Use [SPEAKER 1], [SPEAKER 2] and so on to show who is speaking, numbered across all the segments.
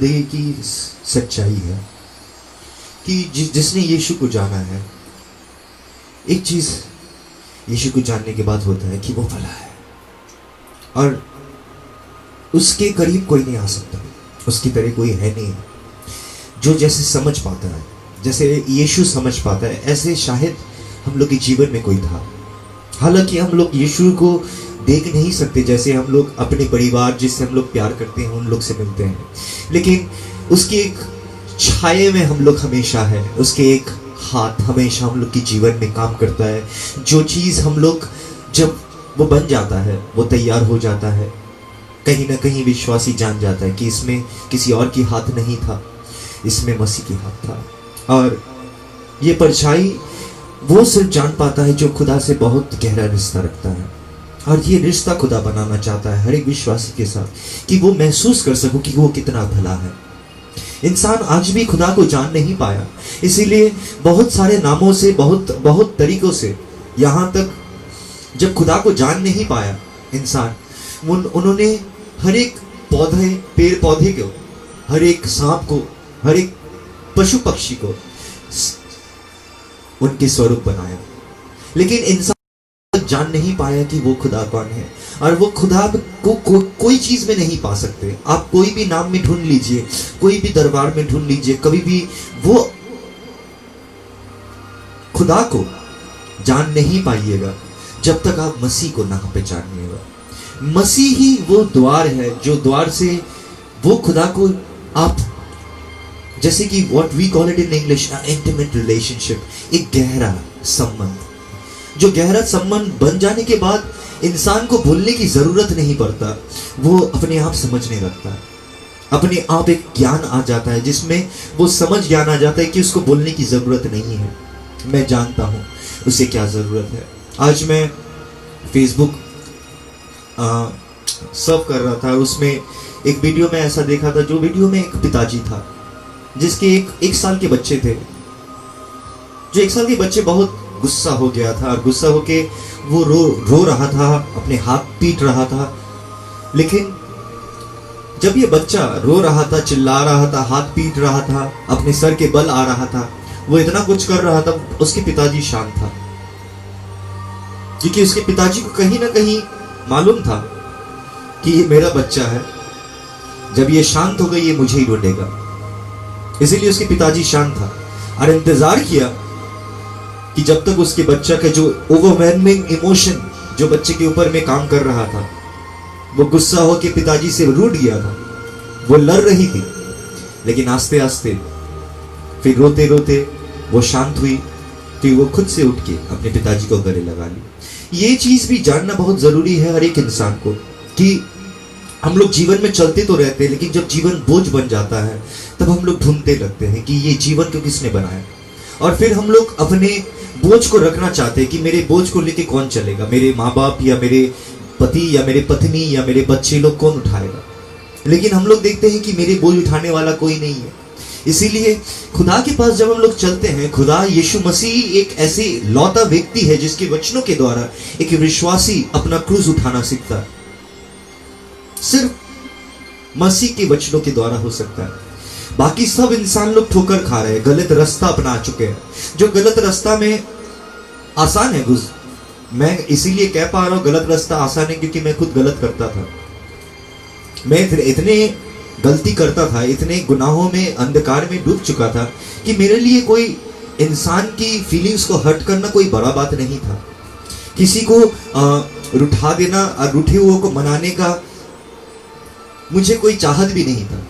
[SPEAKER 1] जिंदगी की सच्चाई है कि जिसने यीशु को जाना है, एक चीज यीशु को जानने के बाद होता है कि वो भला है और उसके करीब कोई नहीं आ सकता, उसकी तरह कोई है नहीं जो जैसे समझ पाता है, जैसे यीशु समझ पाता है, ऐसे शायद हम लोग के जीवन में कोई था। हालांकि हम लोग यीशु को देख नहीं सकते, जैसे हम लोग अपने परिवार जिससे हम लोग प्यार करते हैं उन लोग से मिलते हैं, लेकिन उसकी एक छाये में हम लोग हमेशा है, उसके एक हाथ हमेशा हम लोग के जीवन में काम करता है। जो चीज हम लोग जब वो बन जाता है, वो तैयार हो जाता है, कहीं ना कहीं विश्वासी जान जाता है कि इसमें किसी और की हाथ नहीं था, इसमें मसीह की हाथ था। और ये परछाई वो सिर्फ जान पाता है जो खुदा से बहुत गहरा रिश्ता रखता है, और ये रिश्ता खुदा बनाना चाहता है हर एक विश्वासी के साथ कि वो महसूस कर सको कि वो कितना भला है। इंसान आज भी खुदा को जान नहीं पाया, इसीलिए बहुत सारे नामों से, बहुत तरीकों से, यहाँ तक जब खुदा को जान नहीं पाया इंसान, उन्होंने हर एक पौधे, पेड़ पौधे को, हर एक सांप को, हर एक पशु पक्षी को उनके स्वरूप बनाया, लेकिन इंसान जान नहीं पाया कि वो खुदा कौन है। और वो खुदा को कोई चीज में नहीं पा सकते। आप कोई भी नाम में ढूंढ लीजिए, कोई भी दरबार में ढूंढ लीजिए, कभी भी वो खुदा को जान नहीं पाइएगा जब तक आप मसीह को ना पहचानिएगा। मसीह ही वो द्वार है जो द्वार से वो खुदा को आप, जैसे कि what we call it in English intimate relationship, एक गहरा संबंध, जो गहरा संबंध बन जाने के बाद इंसान को भूलने की जरूरत नहीं पड़ता, वो अपने आप समझने लगता है, अपने आप एक ज्ञान आ जाता है जिसमें वो समझ ज्ञान आ जाता है कि उसको बोलने की जरूरत नहीं है, मैं जानता हूं उसे क्या जरूरत है। आज मैं फेसबुक सर्व कर रहा था, उसमें एक वीडियो में ऐसा देखा था, जो वीडियो में एक पिताजी था जिसके एक साल के बच्चे थे, जो 1 साल के बच्चे बहुत गुस्सा हो गया था और गुस्सा होके वो रो रहा था, अपने हाथ पीट रहा था। लेकिन जब ये बच्चा रो रहा था, चिल्ला रहा था, हाथ पीट रहा था, अपने सर के बल आ रहा था, वो इतना कुछ कर रहा था, उसके पिताजी शांत था, क्योंकि उसके पिताजी को कहीं ना कहीं मालूम था कि ये मेरा बच्चा है, जब ये शांत होगा ये मुझे ही ढूंढेगा, इसीलिए उसके पिताजी शांत था और इंतजार किया कि जब तक उसके बच्चा का जो ओवरवेलमिंग इमोशन जो बच्चे के ऊपर में काम कर रहा था, वो गुस्सा होके पिताजी से रूठ गया था, वो लड़ रही थी, लेकिन आस्ते आस्ते फिर रोते रोते वो शांत हुई, फिर वो खुद से उठ के अपने पिताजी को गले लगा ली। ये चीज भी जानना बहुत जरूरी है हर एक इंसान को कि हम लोग जीवन में चलते तो रहते हैं, लेकिन जब जीवन बोझ बन जाता है तब हम लोग ढूंढते लगते हैं कि ये जीवन को किसने बनाया, और फिर हम लोग अपने बोझ को रखना चाहते हैं कि मेरे बोझ को लेके कौन चलेगा, मेरे माँ बाप या मेरे पति या मेरे पत्नी या मेरे बच्चे लोग कौन उठाएगा। लेकिन हम लोग देखते हैं कि मेरे बोझ उठाने वाला कोई नहीं है। इसीलिए खुदा के पास जब हम लोग चलते हैं, खुदा यीशु मसीह एक ऐसे लौता व्यक्ति है जिसके वचनों के द्वारा एक विश्वासी अपना क्रूज उठाना सीखता है। सिर्फ मसीह के वचनों के द्वारा हो सकता है। बाकी सब इंसान लोग ठोकर खा रहे हैं, गलत रास्ता अपना चुके हैं। जो गलत रास्ता में आसान है मैं इसीलिए कह पा रहा हूं गलत रास्ता आसान है, क्योंकि मैं खुद गलत करता था। मैं इतने गलती करता था, इतने गुनाहों में, अंधकार में डूब चुका था कि मेरे लिए कोई इंसान की फीलिंग्स को हर्ट करना कोई बड़ा बात नहीं था। किसी को रुठा देना और रूठे हुए को मनाने का मुझे कोई चाहत भी नहीं था,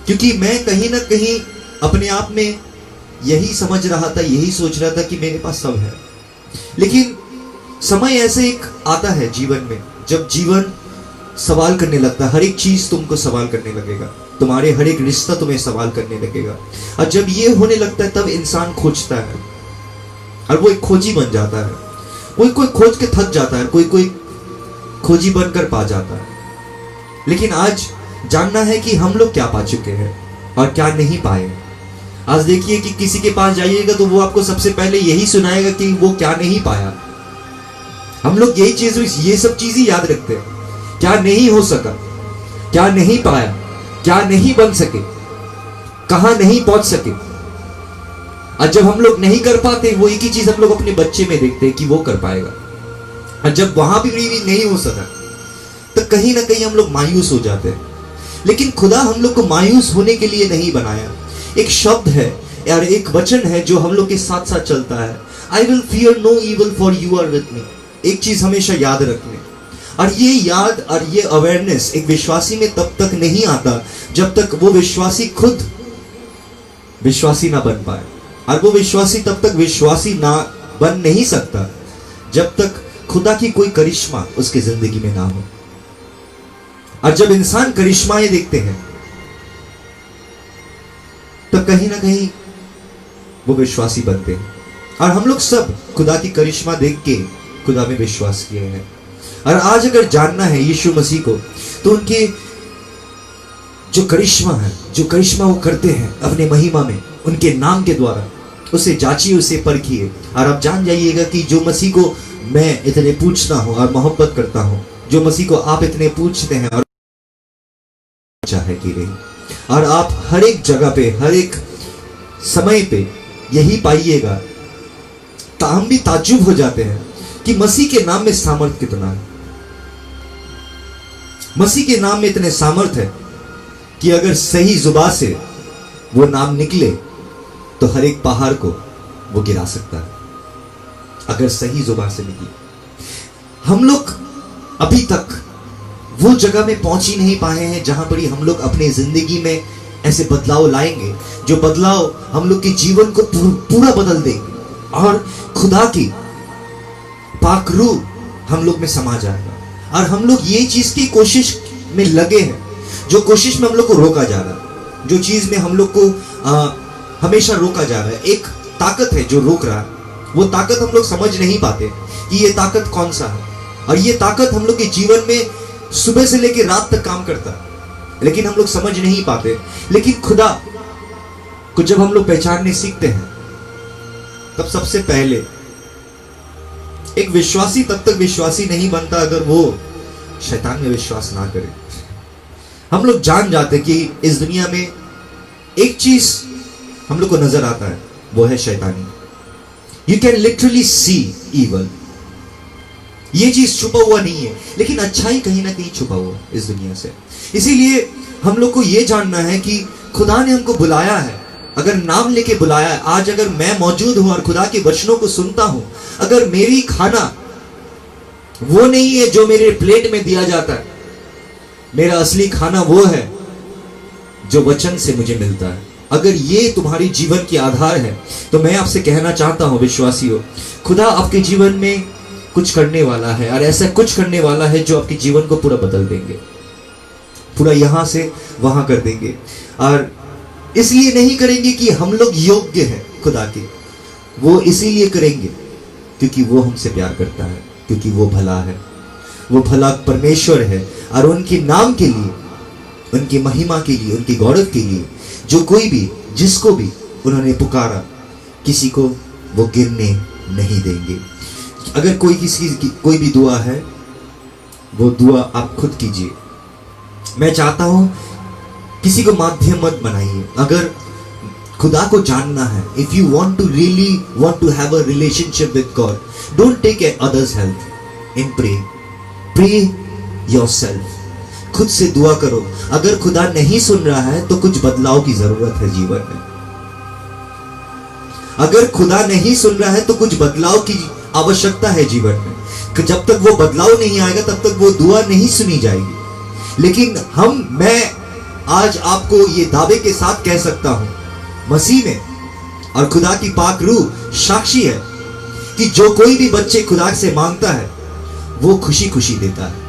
[SPEAKER 1] क्योंकि मैं कहीं ना कहीं अपने आप में यही समझ रहा था, यही सोच रहा था कि मेरे पास सब है। लेकिन समय ऐसे एक आता है जीवन में जब जीवन सवाल करने लगता है, हर एक चीज तुमको सवाल करने लगेगा, तुम्हारे हर एक रिश्ता तुम्हें सवाल करने लगेगा। और जब ये होने लगता है तब इंसान खोजता है और वो एक खोजी बन जाता है। कोई खोज के थक जाता है, कोई खोजी बनकर पा जाता है। लेकिन आज जानना है कि हम लोग क्या पा चुके हैं और क्या नहीं पाए। आज देखिए कि किसी के पास जाइएगा तो वो आपको सबसे पहले यही सुनाएगा कि वो क्या नहीं पाया। हम लोग यही चीज, ये सब चीजें याद रखते हैं, क्या नहीं हो सका, क्या नहीं पाया, क्या नहीं बन सके। कहां नहीं पहुंच सके। और जब हम लोग नहीं कर पाते, वो एक ही चीज हम लोग अपने बच्चे में देखते हैं कि वो कर पाएगा, और जब वहां भी नहीं हो सका तो कहीं ना कहीं हम लोग मायूस हो जाते हैं। लेकिन खुदा हम लोग को मायूस होने के लिए नहीं बनाया। एक शब्द है यार, एक वचन है जो हम लोग के साथ साथ चलता है, I will fear no evil for you are with me. एक चीज हमेशा याद रखने, और ये याद और ये अवेयरनेस एक विश्वासी में तब तक नहीं आता जब तक वो विश्वासी खुद विश्वासी ना बन पाए। और वो विश्वासी तब तक विश्वासी ना बन नहीं सकता जब तक खुदा की कोई करिश्मा उसकी जिंदगी में ना हो। और जब इंसान करिश्माएं देखते हैं तो कहीं ना कहीं वो विश्वासी बनते हैं। और हम लोग सब खुदा की करिश्मा देख के खुदा में विश्वास किए हैं। और आज अगर जानना है यीशु मसीह को, तो उनके जो करिश्मा वो करते हैं अपने महिमा में, उनके नाम के द्वारा, उसे जांचिए, उसे परखिए। और आप जान जाइएगा कि जो मसीह को मैं इतने पूछता हूं और मोहब्बत करता हूं, जो मसीह को आप इतने पूछते हैं और चाहे कि नहीं, और आप हर एक जगह पे, हर एक समय पे यही पाइएगा, हम भी ताज्जुब हो जाते हैं कि मसीह के नाम में सामर्थ कितना है। मसीह के नाम में इतने सामर्थ है कि अगर सही जुबान से वो नाम निकले तो हर एक पहाड़ को वो गिरा सकता है, अगर सही जुबान से निकले। हम लोग अभी तक वो जगह में पहुंच ही नहीं पाए हैं जहां पर ही हम लोग अपने जिंदगी में ऐसे बदलाव लाएंगे, जो बदलाव हम लोग के जीवन को पूरा बदल देंगे, और खुदा की पाक रूह हम लोग में समा जाएगा। और हम लोग ये चीज की कोशिश में लगे हैं, जो कोशिश में हम लोग को रोका जा रहा है, जो चीज में हम लोग को हमेशा रोका जा रहा है। एक ताकत है जो रोक रहा है, वो ताकत हम लोग समझ नहीं पाते कि ये ताकत कौन सा है। और ये ताकत हम लोग के जीवन में सुबह से लेकर रात तक काम करता है, लेकिन हम लोग समझ नहीं पाते। लेकिन खुदा को जब हम लोग पहचानने सीखते हैं, तब सबसे पहले एक विश्वासी तब तक विश्वासी नहीं बनता अगर वो शैतान में विश्वास ना करे। हम लोग जान जाते कि इस दुनिया में एक चीज हम लोग को नजर आता है, वो है शैतानी। You can literally see evil. ये चीज छुपा हुआ नहीं है, लेकिन अच्छाई कहीं ना कहीं छुपा हुआ इस दुनिया से। इसीलिए हम लोग को यह जानना है कि खुदा ने हमको बुलाया है, अगर नाम लेके बुलाया है। आज अगर मैं मौजूद हूं और खुदा के वचनों को सुनता हूं, अगर मेरी खाना वो नहीं है जो मेरे प्लेट में दिया जाता है, मेरा असली खाना वो है जो वचन से मुझे मिलता है, अगर ये तुम्हारी जीवन की आधार है, तो मैं आपसे कहना चाहता हूं विश्वासियों, खुदा आपके जीवन में कुछ करने वाला है। और ऐसा कुछ करने वाला है जो आपके जीवन को पूरा बदल देंगे, पूरा यहां से वहां कर देंगे। और इसलिए नहीं करेंगे कि हम लोग योग्य हैं खुदा के, वो इसीलिए करेंगे क्योंकि वो हमसे प्यार करता है, क्योंकि वो भला है, वो भला परमेश्वर है। और उनके नाम के लिए, उनकी महिमा के लिए, उनके गौरव के लिए, जो कोई भी, जिसको भी उन्होंने पुकारा, किसी को वो गिरने नहीं देंगे। अगर कोई किसी की कोई भी दुआ है, वो दुआ आप खुद कीजिए। मैं चाहता हूं किसी को माध्यम मत बनाइए। अगर खुदा को जानना है, if you want to really want to have a relationship with God, don't take others help in pray yourself. खुद से दुआ करो। अगर खुदा नहीं सुन रहा है तो कुछ बदलाव की जरूरत है जीवन में। अगर खुदा नहीं सुन रहा है तो कुछ बदलाव की आवश्यकता है जीवन में। कि जब तक वो बदलाव नहीं आएगा तब तक वो दुआ नहीं सुनी जाएगी। लेकिन मैं आज आपको ये दावे के साथ कह सकता हूं, मसीह में और खुदा की पाक रूह साक्षी है कि जो कोई भी बच्चे खुदा से मांगता है, वो खुशी खुशी देता है,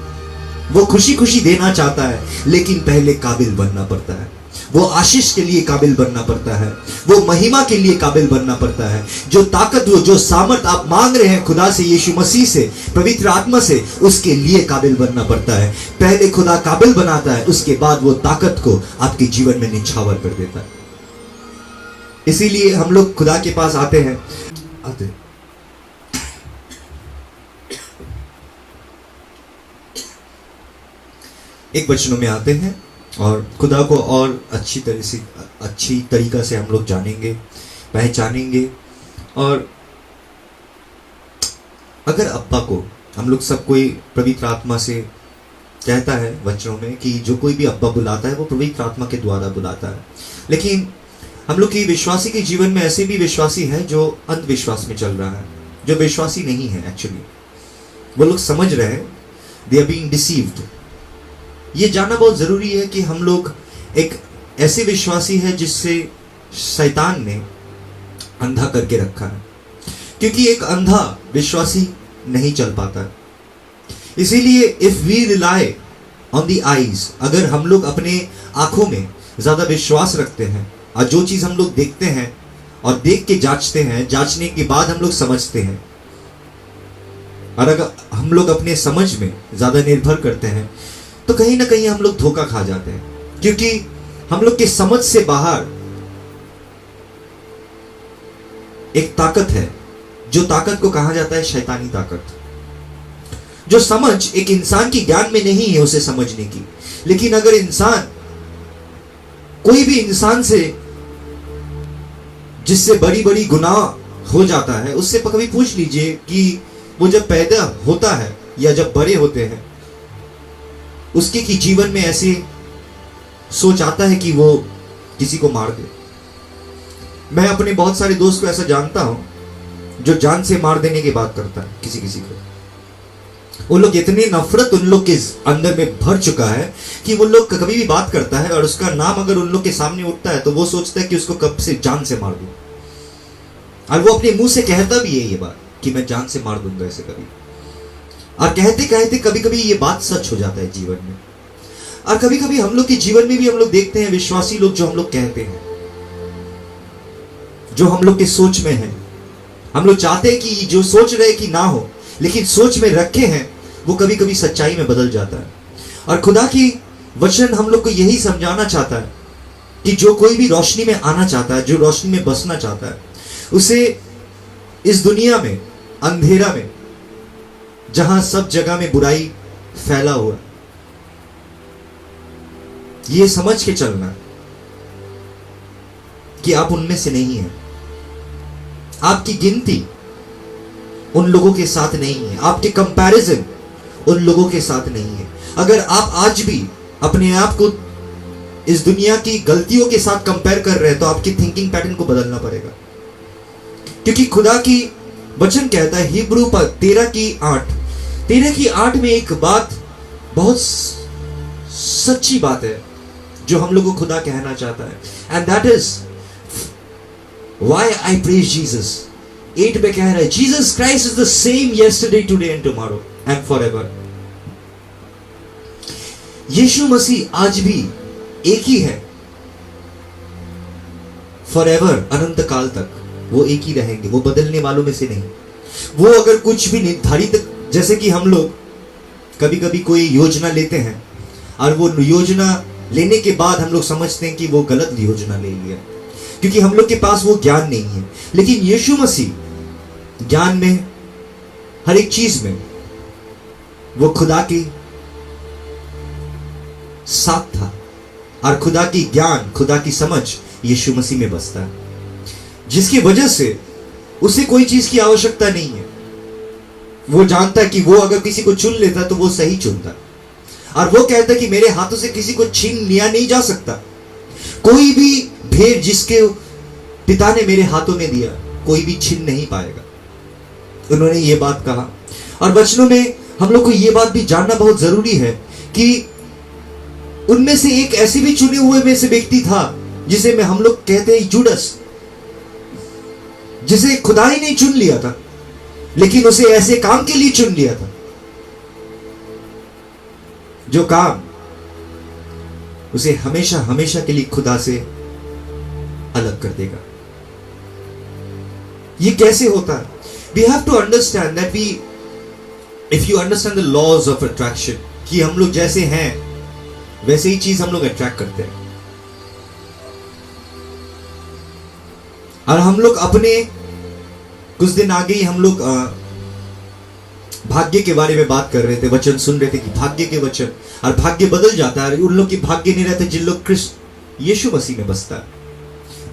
[SPEAKER 1] वो खुशी खुशी देना चाहता है। लेकिन पहले काबिल बनना पड़ता है, वो आशीष के लिए काबिल बनना पड़ता है, वो महिमा के लिए काबिल बनना पड़ता है। जो ताकत, वो जो सामर्थ आप मांग रहे हैं खुदा से, यीशु मसीह से, पवित्र आत्मा से, उसके लिए काबिल बनना पड़ता है। पहले खुदा काबिल बनाता है, उसके बाद वो ताकत को आपके जीवन में निछावर कर देता है। इसीलिए हम लोग खुदा के पास आते एक वचनों में आते हैं और खुदा को और अच्छी तरह से अच्छी तरीका से हम लोग जानेंगे, पहचानेंगे। और अगर अब्बा को हम लोग सब कोई पवित्र आत्मा से कहता है वचनों में कि जो कोई भी अब्बा बुलाता है वो पवित्र आत्मा के द्वारा बुलाता है, लेकिन हम लोग की विश्वासी के जीवन में ऐसे भी विश्वासी है जो अंधविश्वास में चल रहा है, जो विश्वासी नहीं है। एक्चुअली वो लोग समझ रहे हैं, दे आर बीइंग डिसीव्ड। ये जानना बहुत जरूरी है कि हम लोग एक ऐसे विश्वासी है जिससे शैतान ने अंधा करके रखा है, क्योंकि एक अंधा विश्वासी नहीं चल पाता। इसीलिए if we rely on the eyes, अगर हम लोग अपने आंखों में ज्यादा विश्वास रखते हैं और जो चीज हम लोग देखते हैं और देख के जांचते हैं, जांचने के बाद हम लोग समझते हैं, और अगर हम लोग अपने समझ में ज्यादा निर्भर करते हैं तो कहीं ना कहीं हम लोग धोखा खा जाते हैं, क्योंकि हम लोग के समझ से बाहर एक ताकत है, जो ताकत को कहा जाता है शैतानी ताकत। जो समझ एक इंसान की ज्ञान में नहीं है उसे समझने की, लेकिन अगर इंसान कोई भी इंसान से जिससे बड़ी बड़ी गुनाह हो जाता है, उससे कभी पूछ लीजिए कि वो जब पैदा होता है या जब बड़े होते हैं उसके की जीवन में ऐसे सोच आता है कि वो किसी को मार दे। मैं अपने बहुत सारे दोस्त को ऐसा जानता हूं जो जान से मार देने की बात करता है किसी किसी को। वो लोग इतनी नफरत उन लोग के अंदर में भर चुका है कि वो लोग कभी भी बात करता है और उसका नाम अगर उन लोग के सामने उठता है तो वो सोचता है कि उसको कब से जान से मार दूं, और वो अपने मुंह से कहता भी है ये बात कि मैं जान से मार दूंगा ऐसे कभी। और कहते कहते कभी कभी ये बात सच हो जाता है जीवन में। और कभी कभी हम लोग के जीवन में भी हम लोग देखते हैं विश्वासी लोग जो हम लोग कहते हैं, जो हम लोग के सोच में है, हम लोग चाहते हैं कि जो सोच रहे कि ना हो लेकिन सोच में रखे हैं, वो कभी कभी सच्चाई में बदल जाता है। और खुदा की वचन हम लोग को यही समझाना चाहता है कि जो कोई भी रोशनी में आना चाहता है, जो रोशनी में बसना चाहता है, उसे इस दुनिया में अंधेरा में जहां सब जगह में बुराई फैला हुआ, ये समझ के चलना कि आप उनमें से नहीं हैं। आपकी गिनती उन लोगों के साथ नहीं है, आपके कंपैरिजन उन लोगों के साथ नहीं है। अगर आप आज भी अपने आप को इस दुनिया की गलतियों के साथ कंपेयर कर रहे हैं तो आपकी थिंकिंग पैटर्न को बदलना पड़ेगा, क्योंकि खुदा की वचन कहता है हिब्रू 13:8 में एक बात बहुत सच्ची बात है जो हम लोग को खुदा कहना चाहता है, and that is why I praise Jesus. 8 में कह रहा है Jesus Christ is the same yesterday today and tomorrow and forever. यीशु मसीह आज भी एक ही है, फॉरएवर, अनंत काल तक वो एक ही रहेंगे, वो बदलने वालों में से नहीं। वो अगर कुछ भी निर्धारित, जैसे कि हम लोग कभी कभी कोई योजना लेते हैं और वो योजना लेने के बाद हम लोग समझते हैं कि वो गलत योजना ले लिया, क्योंकि हम लोग के पास वो ज्ञान नहीं है। लेकिन यीशु मसीह ज्ञान में, हर एक चीज में वो खुदा के साथ था, और खुदा की ज्ञान, खुदा की समझ यीशु मसीह में बसता है, जिसकी वजह से उसे कोई चीज की आवश्यकता नहीं है। वो जानता है कि वो अगर किसी को चुन लेता तो वो सही चुनता, और वो कहता है कि मेरे हाथों से किसी को छीन लिया नहीं जा सकता। कोई भी भेड़ जिसके पिता ने मेरे हाथों में दिया कोई भी छीन नहीं पाएगा। उन्होंने ये बात कहा, और वचनों में हम लोग को ये बात भी जानना बहुत जरूरी है कि उनमें से एक ऐसे भी चुने हुए में से व्यक्ति था जिसे में हम लोग कहते हैं जुडस, जिसे खुदा ही नहीं चुन लिया था, लेकिन उसे ऐसे काम के लिए चुन लिया था जो काम उसे हमेशा हमेशा के लिए खुदा से अलग कर देगा। ये कैसे होता है? We have to understand that we, if you understand the laws of attraction, कि हम लोग जैसे हैं वैसे ही चीज हम लोग अट्रैक्ट करते हैं। और हम लोग अपने कुछ दिन आगे ही हम लोग भाग्य के बारे में बात कर रहे थे, वचन सुन रहे थे कि भाग्य के वचन, और भाग्य बदल जाता है। उन लोग की भाग्य नहीं रहते जिन लोग कृष्ण यीशु मसीह में बसता है।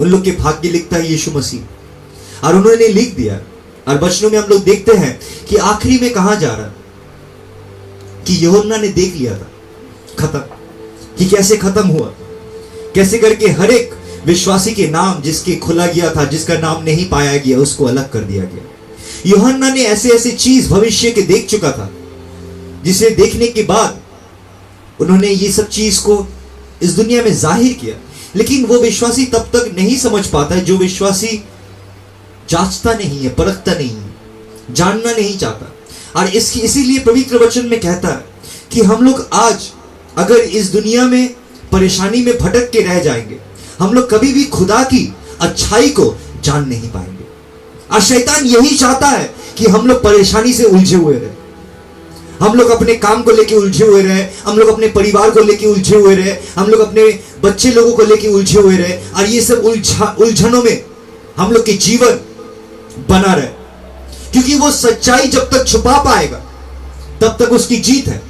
[SPEAKER 1] उन लोग के भाग्य लिखता है यीशु मसीह। और उन्होंने लिख दिया, और वचनों में हम लोग देखते हैं कि आखिरी में कहा जा रहा कि यूहन्ना ने देख लिया था खत्म, कि कैसे खत्म हुआ, कैसे करके हर एक विश्वासी के नाम जिसके खुला गया था, जिसका नाम नहीं पाया गया, उसको अलग कर दिया गया। यूहन्ना ने ऐसे ऐसे चीज भविष्य के देख चुका था, जिसे देखने के बाद उन्होंने ये सब चीज को इस दुनिया में जाहिर किया। लेकिन वो विश्वासी तब तक नहीं समझ पाता है जो विश्वासी जांचता नहीं है, परखता नहीं है, जानना नहीं चाहता। और इसीलिए पवित्र वचन में कहता है कि हम लोग आज अगर इस दुनिया में परेशानी में भटक के रह जाएंगे, हम लोग कभी भी खुदा की अच्छाई को जान नहीं पाएंगे। और शैतान यही चाहता है कि हम लोग परेशानी से उलझे हुए रहे, हम लोग अपने काम को लेके उलझे हुए रहे, हम लोग अपने परिवार को लेके उलझे हुए रहे, हम लोग अपने बच्चे लोगों को लेके उलझे हुए रहे, और ये सब उलझनों में हम लोग के जीवन बना रहे। क्योंकि वो सच्चाई जब तक छुपा पाएगा तब तक उसकी जीत है।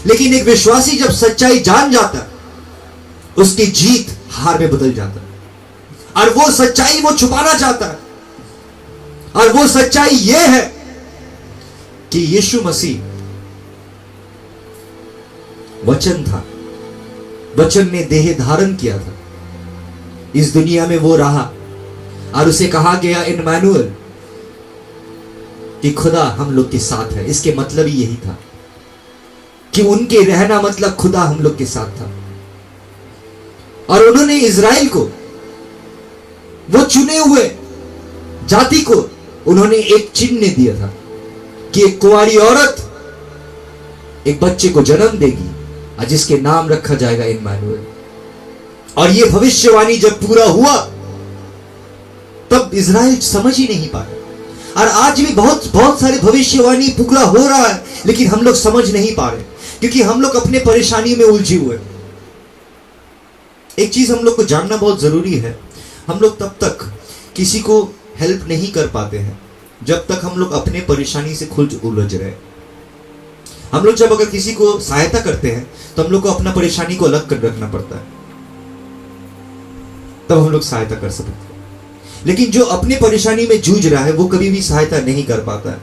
[SPEAKER 1] लेकिन एक विश्वासी जब सच्चाई जान जाता है, उसकी जीत हार में बदल जाता है। और वो सच्चाई वो छुपाना चाहता है, और वो सच्चाई ये है कि यीशु मसीह वचन था, वचन ने देह धारण किया था, इस दुनिया में वो रहा, और उसे कहा गया इम्मानुएल कि खुदा हम लोग के साथ है। इसके मतलब ही यही था कि उनके रहना मतलब खुदा हम लोग के साथ था। और उन्होंने इज़राइल को, वो चुने हुए जाति को, उन्होंने एक चिन्ह दिया था कि एक कुंवारी औरत एक बच्चे को जन्म देगी और जिसके नाम रखा जाएगा इम्मानुएल। और ये भविष्यवाणी जब पूरा हुआ तब इज़राइल समझ ही नहीं पाया। और आज भी बहुत सारे भविष्यवाणी पूरा हो रहा है, लेकिन हम लोग समझ नहीं पा रहे, क्योंकि हम लोग अपने परेशानी में उलझे हुए। एक चीज हम लोग को जानना बहुत जरूरी है, हम लोग तब तक किसी को हेल्प नहीं कर पाते हैं जब तक हम लोग अपने परेशानी से खुद उलझ रहे। हम लोग जब अगर किसी को सहायता करते हैं तो हम लोग को अपना परेशानी को अलग कर रखना पड़ता है, तब हम लोग सहायता कर सकते हैं। लेकिन जो अपने परेशानी में जूझ रहा है वो कभी भी सहायता नहीं कर पाता है।